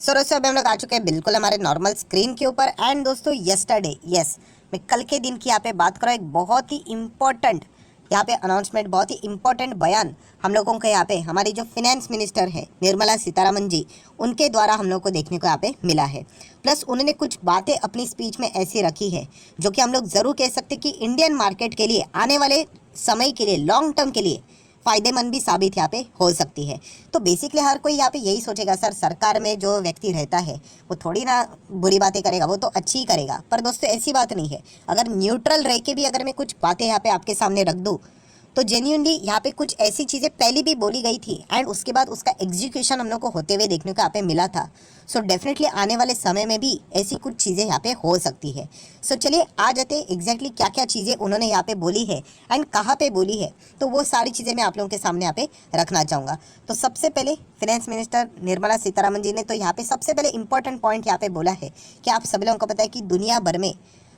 दोस्तों अभी हम लोग आ चुके हैं बिल्कुल हमारे नॉर्मल स्क्रीन के ऊपर। एंड दोस्तों यस्टरडे मैं कल के दिन की यहाँ पे बात कर रहा हूँ। एक बहुत ही इम्पोर्टेंट यहाँ पे अनाउंसमेंट, बहुत ही इम्पोर्टेंट बयान हम लोगों को यहाँ पे हमारी जो फिनेंस मिनिस्टर है निर्मला सीतारमन जी, उनके द्वारा हम लोग को देखने को यहाँ पे मिला है। प्लस उन्होंने कुछ बातें अपनी स्पीच में ऐसी रखी है जो कि हम लोग ज़रूर कह सकते कि इंडियन मार्केट के लिए आने वाले समय के लिए, लॉन्ग टर्म के लिए फ़ायदेमंद भी साबित यहाँ पे हो सकती है। तो बेसिकली हर कोई यहाँ पे यही सोचेगा, सर सरकार में जो व्यक्ति रहता है वो थोड़ी ना बुरी बातें करेगा, वो तो अच्छी ही करेगा। पर दोस्तों ऐसी बात नहीं है। अगर न्यूट्रल रह के भी अगर मैं कुछ बातें यहाँ पे आपके सामने रख दूँ तो जेन्यूनली यहाँ पे कुछ ऐसी चीज़ें पहले भी बोली गई थी एंड उसके बाद उसका एग्जीक्यूशन हम लोग को होते हुए देखने को यहाँ पे मिला था। सो डेफिनेटली आने वाले समय में भी ऐसी कुछ चीज़ें यहाँ पे हो सकती है। सो चलिए आ जाते हैं एग्जैक्टली क्या क्या चीज़ें उन्होंने यहाँ पे बोली है एंड कहाँ पे बोली है। तो वो सारी चीज़ें मैं आप लोगों के सामने यहाँ पे रखना चाहूँगा। तो सबसे पहले फाइनेंस मिनिस्टर निर्मला सीतारमन जी ने तो यहाँ पे सबसे पहले इंपॉर्टेंट पॉइंट यहाँ पे बोला है कि आप सभी लोगों को पता है कि दुनिया भर में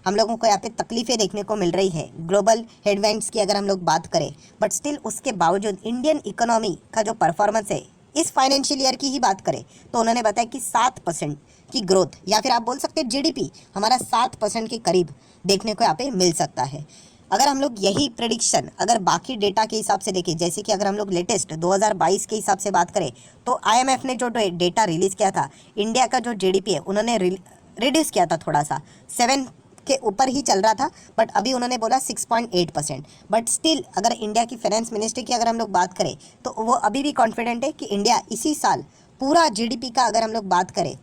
हम लोगों को यहाँ पे तकलीफ़ें देखने को मिल रही है, ग्लोबल हेडवाइंड्स की अगर हम लोग बात करें। बट स्टिल उसके बावजूद इंडियन इकोनॉमी का जो परफॉर्मेंस है इस फाइनेंशियल ईयर की ही बात करें तो उन्होंने बताया कि 7% की ग्रोथ, या फिर आप बोल सकते हैं जीडीपी हमारा 7% के करीब देखने को यहाँ पे मिल सकता है। अगर हम लोग यही प्रेडिक्शन अगर बाकी डेटा के हिसाब से देखें, जैसे कि अगर हम लोग लेटेस्ट 2022 के हिसाब से बात करें तो आईएमएफ ने जो डेटा रिलीज़ किया था, इंडिया का जो जीडीपी है उन्होंने रिड्यूस किया था थोड़ा सा, 7 के ऊपर ही चल रहा था। बट अभी उन्होंने बोला 6.8%। बट स्टिल अगर इंडिया की फाइनेंस मिनिस्ट्री की अगर हम लोग बात करें तो वो अभी भी कॉन्फिडेंट है कि इंडिया इसी साल पूरा जीडीपी का अगर हम लोग बात करें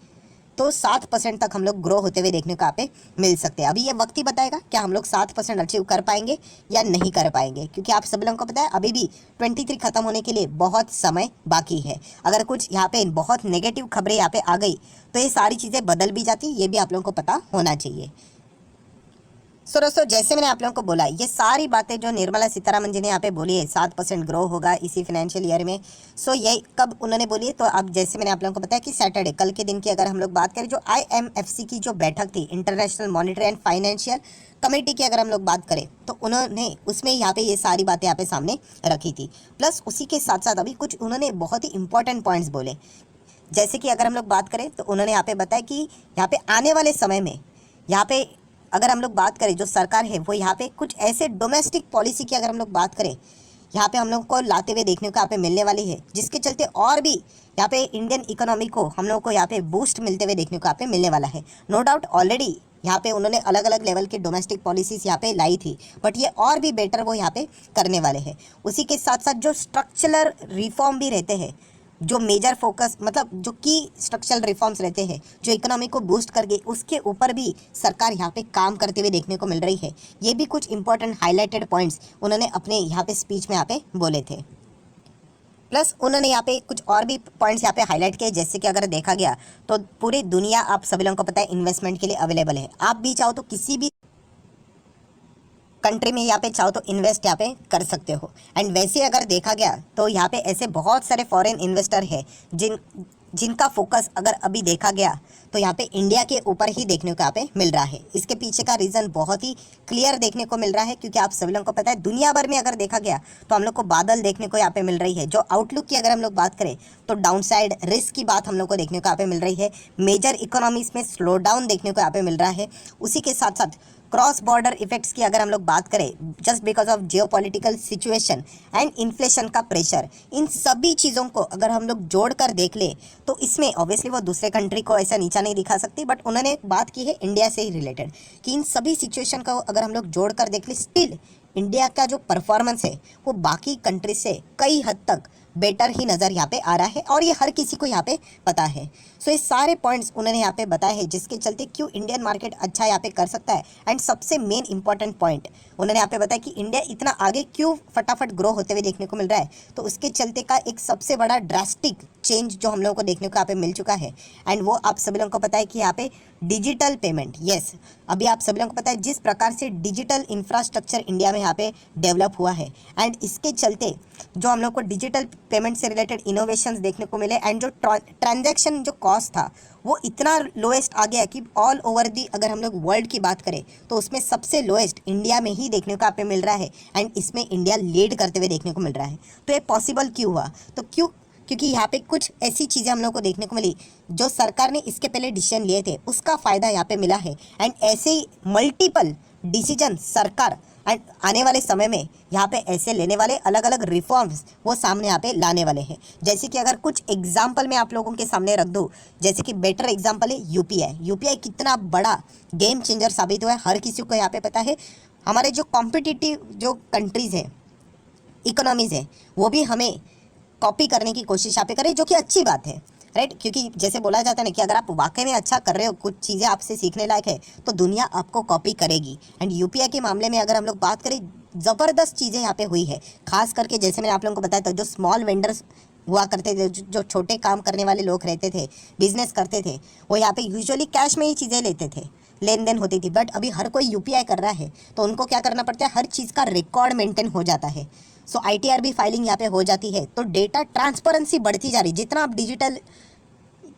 तो 7% तक हम लोग ग्रो होते हुए देखने को यहाँ पे मिल सकते हैं। अभी ये वक्त ही बताएगा क्या हम लोग 7% अचीव कर पाएंगे या नहीं कर पाएंगे, क्योंकि आप सब लोगों को पता है अभी भी 23 खत्म होने के लिए बहुत समय बाकी है। अगर कुछ यहाँ पे बहुत नेगेटिव खबरें यहाँ पे आ गई तो ये सारी चीज़ें बदल भी जाती, ये भी आप लोगों को पता होना चाहिए। सो दोस्तों जैसे मैंने आप लोगों को बोला, ये सारी बातें जो निर्मला सीतारमन जी ने यहाँ पे बोली है 7% ग्रो होगा इसी फाइनेंशियल ईयर में। सो ये कब उन्होंने बोली है तो अब जैसे मैंने आप लोगों को बताया कि सैटरडे कल के दिन की अगर हम लोग बात करें, जो आईएमएफसी की जो बैठक थी, international monetary and financial committee की अगर हम लोग बात करें तो उन्होंने उसमें यहाँ पे ये सारी बातें यहाँ पे सामने रखी थी। प्लस उसी के साथ साथ अभी कुछ उन्होंने बहुत ही इंपॉर्टेंट पॉइंट्स बोले। जैसे कि अगर हम लोग बात करें तो उन्होंने यहाँ पे बताया कि यहाँ पे आने वाले समय में यहाँ पे अगर हम लोग बात करें जो सरकार है वो यहाँ पे कुछ ऐसे डोमेस्टिक पॉलिसी की अगर हम लोग बात करें यहाँ पे हम लोग को लाते हुए देखने को यहाँ पे मिलने वाली है, जिसके चलते और भी यहाँ पे इंडियन इकोनॉमी को हम लोग को यहाँ पे बूस्ट मिलते हुए देखने को यहाँ पे मिलने वाला है। नो डाउट ऑलरेडी यहाँ पे उन्होंने अलग अलग लेवल की डोमेस्टिक पॉलिसीज यहाँ पे लाई थी, बट ये और भी बेटर वो यहाँ पे करने वाले हैं। उसी के साथ साथ जो स्ट्रक्चरल रिफॉर्म भी रहते हैं, जो मेजर फोकस मतलब जो की स्ट्रक्चरल रिफॉर्म्स रहते हैं जो इकोनॉमी को बूस्ट करके, उसके ऊपर भी सरकार यहाँ पे काम करते हुए देखने को मिल रही है। ये भी कुछ इंपॉर्टेंट हाईलाइटेड पॉइंट्स उन्होंने अपने यहाँ पे स्पीच में यहाँ पे बोले थे। प्लस उन्होंने यहाँ पे कुछ और भी पॉइंट्स यहाँ पे हाईलाइट किए, जैसे कि अगर देखा गया तो पूरी दुनिया आप सभी लोगों को पता है इन्वेस्टमेंट के लिए अवेलेबल है। आप भी चाहो तो किसी भी कंट्री में यहाँ पे चाहो तो इन्वेस्ट यहाँ पे कर सकते हो। एंड वैसे अगर देखा गया तो यहाँ पे ऐसे बहुत सारे फॉरेन इन्वेस्टर हैं जिनका फोकस अगर अभी देखा गया तो यहाँ पे इंडिया के ऊपर ही देखने को यहाँ पे मिल रहा है। इसके पीछे का रीज़न बहुत ही क्लियर देखने को मिल रहा है, क्योंकि आप सभी लोगों को पता है दुनिया भर में अगर देखा गया तो हम लोग को बादल देखने को यहाँ पे मिल रही है। जो आउटलुक की अगर हम लोग बात करें तो डाउनसाइड रिस्क की बात हम लोग को देखने को यहाँ पे मिल रही है। मेजर इकोनॉमीज में स्लो डाउन देखने को यहाँ पे मिल रहा है। उसी के साथ साथ क्रॉस बॉर्डर इफेक्ट्स की अगर हम लोग बात करें, just because of geopolitical situation and inflation का प्रेशर, इन सभी चीज़ों को अगर हम लोग जोड़ कर देख ले तो इसमें ऑब्वियसली वो दूसरे कंट्री को ऐसा नीचा नहीं दिखा सकती, बट उन्होंने बात की है इंडिया से ही रिलेटेड कि इन सभी सिचुएशन को अगर हम लोग जोड़ कर देख ले, स्टिल इंडिया का जो परफॉर्मेंस है वो बाकी कंट्री से कई हद तक बेटर ही नज़र यहाँ पे आ रहा है, और ये हर किसी को यहाँ पे पता है। सो ये सारे पॉइंट्स उन्होंने यहाँ पे बताए हैं जिसके चलते क्यों इंडियन मार्केट अच्छा यहाँ पे कर सकता है। एंड सबसे मेन इंपॉर्टेंट पॉइंट उन्होंने यहाँ पे बताया कि इंडिया इतना आगे क्यों फटाफट ग्रो होते हुए देखने को मिल रहा है, तो उसके चलते का एक सबसे बड़ा ड्रास्टिक चेंज जो हम लोगों को देखने को यहाँ पे मिल चुका है। एंड वो आप सभी लोगों को पता है कि यहाँ पे डिजिटल पेमेंट, यस अभी आप सभी लोगों को पता है जिस प्रकार से डिजिटल इंफ्रास्ट्रक्चर इंडिया में यहाँ पे डेवलप हुआ है, एंड इसके चलते जो हम लोग को डिजिटल पेमेंट से रिलेटेड इनोवेशंस देखने को मिले, एंड जो ट्रांजैक्शन जो कॉस्ट था वो इतना लोएस्ट आ गया कि ऑल ओवर दी अगर हम लोग वर्ल्ड की बात करें तो उसमें सबसे लोएस्ट इंडिया में ही देखने को यहाँ पे मिल रहा है। एंड इसमें इंडिया लीड करते हुए देखने को मिल रहा है। तो ये पॉसिबल क्यों हुआ, तो क्यों क्योंकि यहाँ पे कुछ ऐसी चीज़ें हम लोग को देखने को मिली जो सरकार ने इसके पहले डिसीजन लिए थे, उसका फ़ायदा यहाँ पे मिला है। एंड ऐसे ही मल्टीपल डिसीजन सरकार एंड आने वाले समय में यहाँ पे ऐसे लेने वाले अलग अलग रिफॉर्म्स वो सामने यहाँ पे लाने वाले हैं। जैसे कि अगर कुछ एग्जाम्पल मैं आप लोगों के सामने रख दूँ, जैसे कि बेटर एग्जाम्पल है यूपीआई। यूपीआई कितना बड़ा गेम चेंजर साबित हुआ है, हर किसी को यहाँ पे पता है। हमारे जो कॉम्पिटिटिव जो कंट्रीज़ है, इकोनॉमीज़ है, वो भी हमें कॉपी करने की कोशिश यहाँ पे करें, जो कि अच्छी बात है, राइट। क्योंकि जैसे बोला जाता है ना कि अगर आप वाकई में अच्छा कर रहे हो, कुछ चीज़ें आपसे सीखने लायक है, तो दुनिया आपको कॉपी करेगी। एंड यूपीआई के मामले में अगर हम लोग बात करें, ज़बरदस्त चीज़ें यहाँ पे हुई है। खास करके जैसे मैंने आप लोगों को बताया था, जो स्मॉल वेंडर्स हुआ करते थे, जो छोटे काम करने वाले लोग रहते थे, बिजनेस करते थे, वो यहाँ पे यूजुअली कैश में ही चीज़ें लेते थे, लेन देन होती थी। बट अभी हर कोई यूपीआई कर रहा है, तो उनको क्या करना पड़ता है, हर चीज़ का रिकॉर्ड मेंटेन हो जाता है। सो आईटीआर भी फाइलिंग यहाँ पे हो जाती है, तो डेटा ट्रांसपेरेंसी बढ़ती जा रही। जितना आप डिजिटल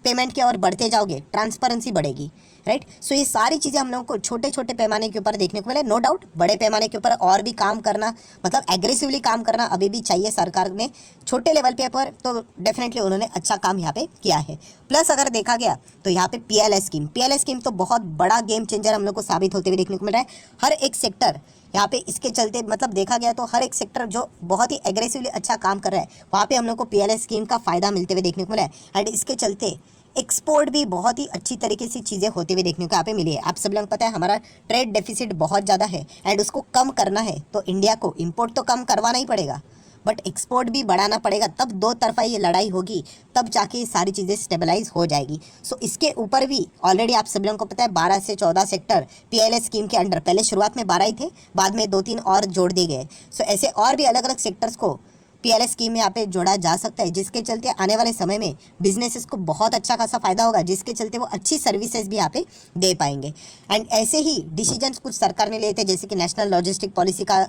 पेमेंट की ओर बढ़ते जाओगे, ट्रांसपेरेंसी बढ़ेगी, राइट। सो ये सारी चीज़ें हम लोगों को छोटे छोटे पैमाने के ऊपर देखने को मिले। नो डाउट बड़े पैमाने के ऊपर और भी काम करना, मतलब एग्रेसिवली काम करना अभी भी चाहिए सरकार ने। छोटे लेवल पे पर तो डेफिनेटली उन्होंने अच्छा काम यहाँ पे किया है। प्लस अगर देखा गया तो यहाँ पे पीएलआई स्कीम तो बहुत बड़ा गेम चेंजर हम लोग को साबित होते हुए देखने को मिल रहा है। हर एक सेक्टर यहाँ पे इसके चलते, मतलब देखा गया तो हर एक सेक्टर जो बहुत ही एग्रेसिवली अच्छा काम कर रहा है, वहाँ पे हम लोग को पीएलआई स्कीम का फ़ायदा मिलते हुए देखने को मिला है। एंड इसके चलते एक्सपोर्ट भी बहुत ही अच्छी तरीके से चीज़ें होते हुए देखने को यहाँ पे मिली है। आप सब लोगों को पता है हमारा ट्रेड डेफिसिट बहुत ज़्यादा है, एंड उसको कम करना है तो इंडिया को इंपोर्ट तो कम करवाना ही पड़ेगा, बट एक्सपोर्ट भी बढ़ाना पड़ेगा। तब दो तरफा ये लड़ाई होगी, तब जाके ये सारी चीज़ें स्टेबलाइज हो जाएगी। सो इसके ऊपर भी ऑलरेडी आप सब लोगों को पता है 12 से 14 सेक्टर पीएलआई स्कीम के अंडर, पहले शुरुआत में 12 ही थे, बाद में 2-3 और जोड़ दिए गए। सो ऐसे और भी अलग अलग सेक्टर्स को पीएलआई स्कीम में यहाँ पे जोड़ा जा सकता है, जिसके चलते आने वाले समय में बिजनेसेस को बहुत अच्छा खासा फायदा होगा, जिसके चलते वो अच्छी सर्विसेज भी यहाँ पे दे पाएंगे। एंड ऐसे ही डिसीजंस कुछ सरकार ने लिए थे, जैसे कि नेशनल लॉजिस्टिक पॉलिसी का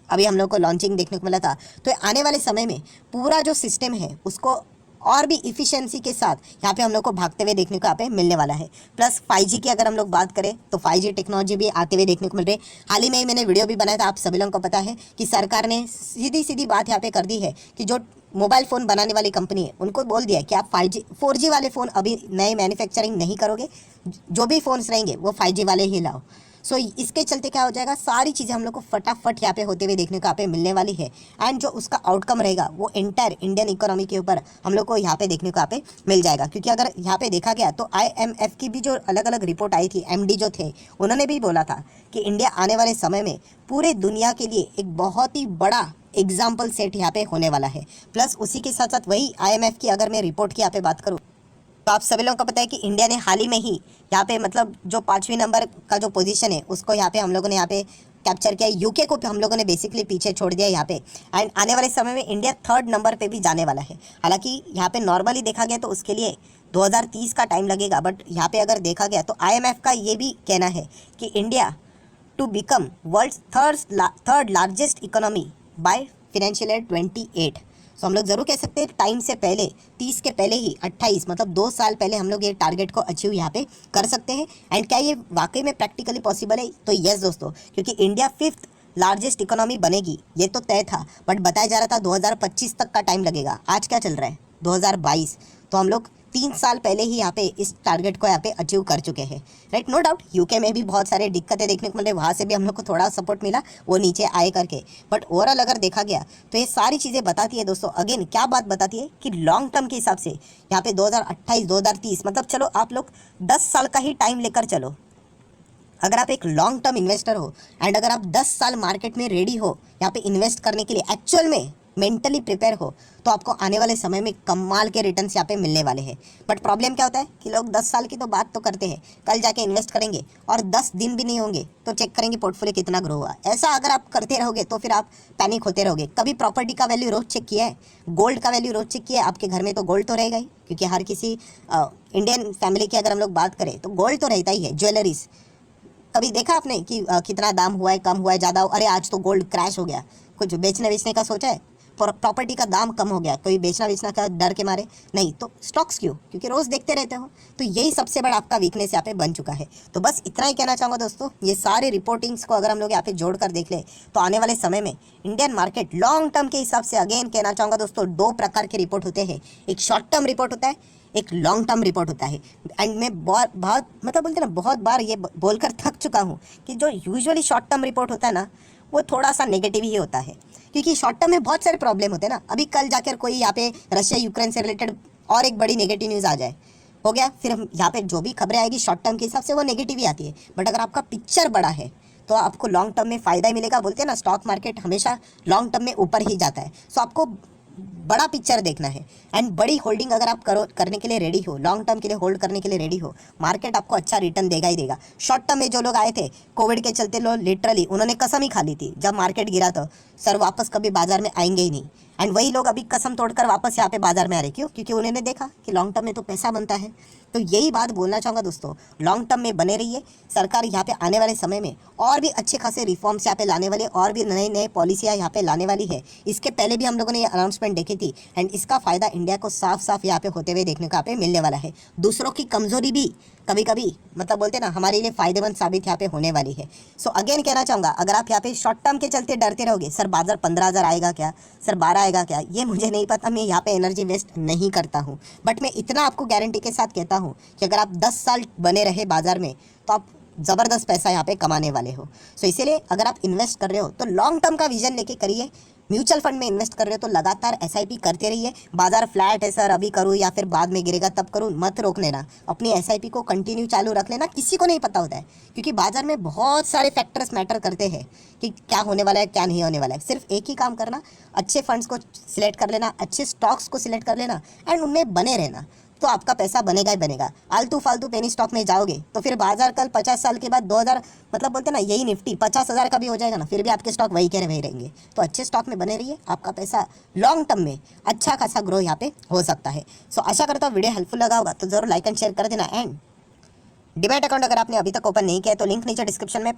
अभी हम लोग को लॉन्चिंग देखने को मिला था। तो आने वाले समय में पूरा जो सिस्टम है उसको और भी इफ़िशियंसी के साथ यहाँ पे हम लोग को भागते हुए देखने को यहाँ पे मिलने वाला है। प्लस 5G की अगर हम लोग बात करें तो 5G टेक्नोलॉजी भी आते हुए देखने को मिल रही है। हाल ही में मैंने वीडियो भी बनाया था, आप सभी लोगों को पता है कि सरकार ने सीधी सीधी बात यहाँ पे कर दी है कि जो मोबाइल फ़ोन बनाने वाली कंपनी है उनको बोल दिया कि आप 4G वाले फ़ोन अभी नए मैन्युफैक्चरिंग नहीं करोगे, जो भी फ़ोन्स रहेंगे वो 5G वाले ही लाओ। सो इसके चलते क्या हो जाएगा, सारी चीज़ें हम लोग को फटाफट यहाँ पे होते हुए देखने को यहाँ पे मिलने वाली है। एंड जो उसका आउटकम रहेगा वो एंटायर इंडियन इकोनॉमी के ऊपर हम लोग को यहाँ पे देखने को यहाँ पे मिल जाएगा। क्योंकि अगर यहाँ पे देखा गया तो IMF की भी जो अलग अलग रिपोर्ट आई थी, MD जो थे उन्होंने भी बोला था कि इंडिया आने वाले समय में पूरे दुनिया के लिए एक बहुत ही बड़ा एग्जाम्पल सेट यहाँ पे होने वाला है। प्लस उसी के साथ साथ वही IMF की अगर मैं रिपोर्ट की यहाँ पे बात करूँ तो आप सभी लोगों को पता है कि इंडिया ने हाल ही में ही यहाँ पे, मतलब जो 5वीं नंबर का जो पोजीशन है उसको यहाँ पे हम लोगों ने यहाँ पे कैप्चर किया। यूके को हम लोगों ने बेसिकली पीछे छोड़ दिया यहाँ पे। एंड आने वाले समय में इंडिया 3rd नंबर पे भी जाने वाला है। हालांकि यहाँ पे नॉर्मली देखा गया तो उसके लिए 2030 का टाइम लगेगा, बट यहाँ पे अगर देखा गया तो IMF का ये भी कहना है कि India to become world third largest economy by financial year 28। सो हम लोग ज़रूर कह सकते हैं टाइम से पहले 30 के पहले ही 28, मतलब 2 साल पहले हम लोग ये टारगेट को अचीव यहाँ पे कर सकते हैं। एंड क्या ये वाकई में प्रैक्टिकली पॉसिबल है? तो यस दोस्तों, क्योंकि इंडिया 5th लार्जेस्ट इकोनॉमी बनेगी ये तो तय था, बट बताया जा रहा था 2025 तक का टाइम लगेगा। आज क्या चल रहा है 2022, तो हम लोग 3 साल पहले ही यहाँ पे इस टारगेट को यहाँ पे अचीव कर चुके हैं, राइट। नो डाउट यूके में भी बहुत सारे दिक्कतें देखने को मिल रही, वहाँ से भी हम लोग को थोड़ा सपोर्ट मिला वो नीचे आए करके, बट ओवरऑल अगर देखा गया तो ये सारी चीज़ें बताती है दोस्तों। अगेन क्या बात बताती है कि लॉन्ग टर्म के हिसाब से यहाँ पे 2028 2030, मतलब चलो आप लोग 10 साल का ही टाइम लेकर चलो। अगर आप एक लॉन्ग टर्म इन्वेस्टर हो एंड अगर आप 10 साल मार्केट में रेडी हो यहाँ पे इन्वेस्ट करने के लिए, एक्चुअल में मेंटली प्रिपेयर हो, तो आपको आने वाले समय में कमाल के रिटर्न्स यहाँ पे मिलने वाले हैं। बट प्रॉब्लम क्या होता है कि लोग 10 साल की तो बात तो करते हैं, कल जाके इन्वेस्ट करेंगे और 10 दिन भी नहीं होंगे तो चेक करेंगे पोर्टफोलियो कितना ग्रो हुआ। ऐसा अगर आप करते रहोगे तो फिर आप पैनिक होते रहोगे। कभी प्रॉपर्टी का वैल्यू रोज चेक किया है? गोल्ड का वैल्यू रोज चेक किया है? आपके घर में तो गोल्ड तो रहेगा ही, क्योंकि हर किसी इंडियन फैमिली की अगर हम लोग बात करें तो गोल्ड तो रहता ही है। ज्वेलरीज कभी देखा आपने कि कितना दाम हुआ है, कम हुआ है, ज़्यादा, अरे आज तो गोल्ड क्रैश हो गया, कुछ बेचने का सोचा है? प्रॉपर्टी का दाम कम हो गया, कोई बेचना का डर के मारे नहीं, तो स्टॉक्स क्यों? क्योंकि रोज देखते रहते हो। तो यही सबसे बड़ा आपका वीकनेस यहाँ पे बन चुका है। तो बस इतना ही कहना चाहूँगा दोस्तों, ये सारे रिपोर्टिंग्स को अगर हम लोग यहाँ पे जोड़ कर देख ले तो आने वाले समय में इंडियन मार्केट लॉन्ग टर्म के हिसाब से, अगेन कहना चाहूँगा दोस्तों, दो प्रकार के रिपोर्ट होते हैं, एक शॉर्ट टर्म रिपोर्ट होता है, एक लॉन्ग टर्म रिपोर्ट होता है। एंड मैं बहुत बहुत मतलब बोलते हैं ना, बहुत बार ये बोलकर थक चुका हूँ कि जो यूजुअली शॉर्ट टर्म रिपोर्ट होता है ना, वो थोड़ा सा नेगेटिव ही होता है, क्योंकि शॉर्ट टर्म में बहुत सारे प्रॉब्लम होते हैं ना। अभी कल जाकर कोई यहाँ पे रशिया यूक्रेन से रिलेटेड और एक बड़ी नेगेटिव न्यूज़ आ जाए, हो गया, फिर हम यहाँ पे जो भी खबरें आएगी शॉर्ट टर्म के हिसाब से वो नेगेटिव ही आती है। बट अगर आपका पिक्चर बड़ा है तो आपको लॉन्ग टर्म में फ़ायदा ही मिलेगा। बोलते हैं ना, स्टॉक मार्केट हमेशा लॉन्ग टर्म में ऊपर ही जाता है। सो आपको बड़ा पिक्चर देखना है एंड बड़ी होल्डिंग अगर आप करने के लिए रेडी हो, लॉन्ग टर्म के लिए होल्ड करने के लिए रेडी हो, मार्केट आपको अच्छा रिटर्न देगा ही देगा। शॉर्ट टर्म में जो लोग आए थे कोविड के चलते, लोग लिटरली उन्होंने कसम ही खा ली थी जब मार्केट गिरा तो सर वापस कभी बाजार में आएंगे ही नहीं। एंड वही लोग अभी कसम तोड़कर वापस यहाँ पे बाजार में आ रहे, क्यों? क्योंकि उन्होंने देखा कि लॉन्ग टर्म में तो पैसा बनता है। तो यही बात बोलना चाहूँगा दोस्तों, लॉन्ग टर्म में बने रहिए। सरकार यहाँ पे आने वाले समय में और भी अच्छे खासे रिफॉर्म्स यहाँ पे लाने वाले, और भी नए नए पॉलिसियाँ यहाँ पे लाने वाली है। इसके पहले भी हम लोगों ने ये अनाउंसमेंट देखी थी एंड इसका फ़ायदा इंडिया को साफ साफ यहाँ पे होते हुए देखने को यहाँ पे मिलने वाला है। दूसरों की कमजोरी भी कभी कभी मतलब बोलते हैं ना, हमारे लिए फ़ायदेमंद साबित यहाँ पे होने वाली है। सो अगेन कहना चाहूँगा, अगर आप यहाँ पे शॉर्ट टर्म के चलते डरते रहोगे, सर बाजार 15,000 आएगा क्या, सर 12 आएगा क्या, ये मुझे नहीं पता, मैं यहाँ पे एनर्जी वेस्ट नहीं करता हूँ। बट मैं इतना आपको गारंटी के साथ कहता हूँ कि अगर आप 10 साल बने रहे बाजार में तो आप ज़बरदस्त पैसा यहाँ पे कमाने वाले हो। सो इसीलिए अगर आप इन्वेस्ट कर रहे हो तो लॉन्ग टर्म का विजन लेके करिए। म्यूचुअल फंड में इन्वेस्ट कर रहे हो तो लगातार एसआईपी करते रहिए। बाजार फ्लैट है सर, अभी करूँ या फिर बाद में गिरेगा तब करूँ, मत रोक लेना। अपनी एसआईपी को कंटिन्यू चालू रख लेना। किसी को नहीं पता होता है, क्योंकि बाजार में बहुत सारे फैक्टर्स मैटर करते हैं कि क्या होने वाला है क्या नहीं होने वाला है। सिर्फ एक ही काम करना, अच्छे फंड्स को सिलेक्ट कर लेना, अच्छे स्टॉक्स को सिलेक्ट कर लेना एंड उनमें बने रहना, तो आपका पैसा बनेगा ही बनेगा। आलतू फालतू पेनी स्टॉक में जाओगे तो फिर बाजार कल 50 साल के बाद 2000 मतलब बोलते हैं ना, यही निफ्टी 50,000 का भी हो जाएगा ना, फिर भी आपके स्टॉक वही के वही रहेंगे। तो अच्छे स्टॉक में बने रहिए, आपका पैसा लॉन्ग टर्म में अच्छा खासा ग्रो यहाँ पे हो सकता है। सो आशा करता हूँ वीडियो हेल्पफुल लगा होगा, तो जरूर लाइक एंड शेयर कर देना। एंड डिमैट अकाउंट अगर आपने अभी तक ओपन नहीं किया है तो लिंक नीचे डिस्क्रिप्शन में